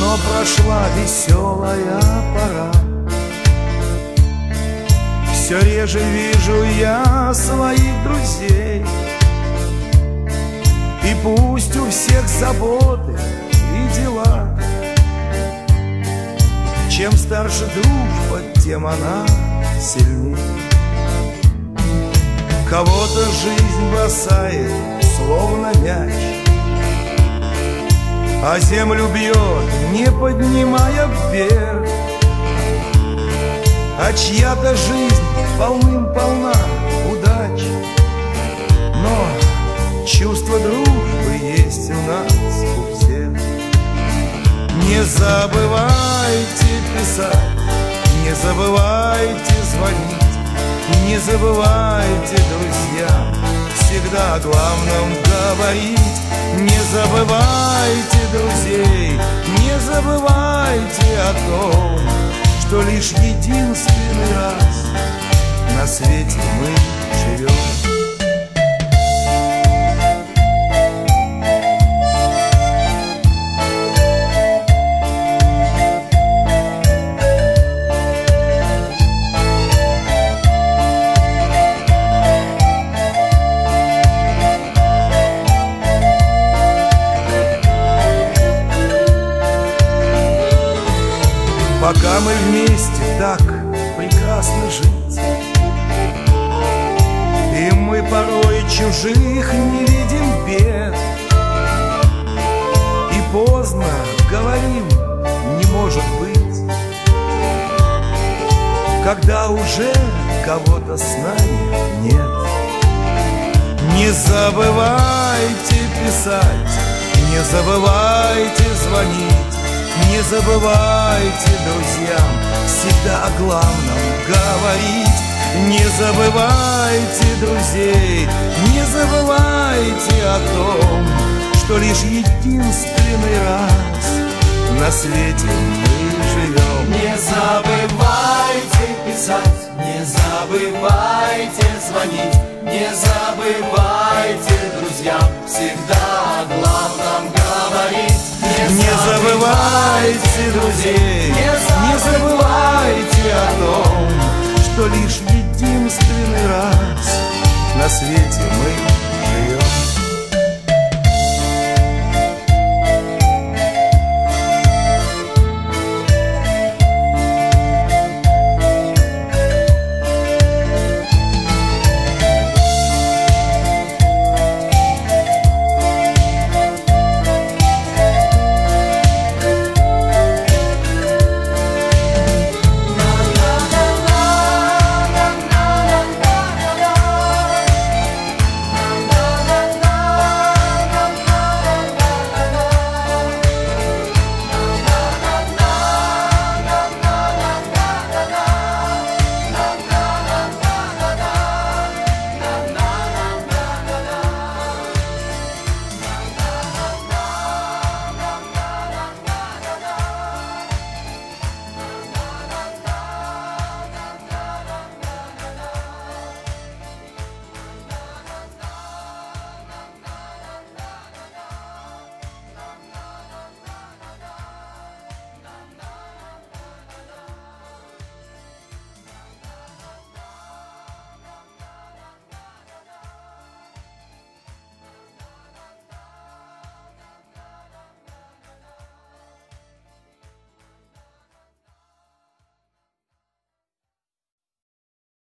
Но прошла веселая пора, все реже вижу я своих друзей. И пусть у всех заботы и дела, чем старше дружба, тем она сильней. Кого-то жизнь бросает, словно мяч, а землю бьет, не поднимая вверх. А чья-то жизнь полным-полна удач, но чувство дружбы есть у нас у всех. Не забывайте писать, не забывайте звонить, не забывайте, друзья, всегда о главном говорить. Не забывайте друзей, не забывайте о том, что лишь единственный раз на свете мы живем. Пока мы вместе, так прекрасно жить, и мы порой чужих не видим бед. И поздно говорим, не может быть, когда уже кого-то с нами нет. Не забывайте писать, не забывайте звонить, не забывайте, друзьям, всегда о главном говорить. Не забывайте друзей, не забывайте о том, что лишь единственный раз на свете мы живем. Не забывайте писать, не забывайте звонить, не забывайте, друзьям, всегда о главном говорить. Не забывайте друзей, не забывайте о том, что лишь единственный раз на свете мы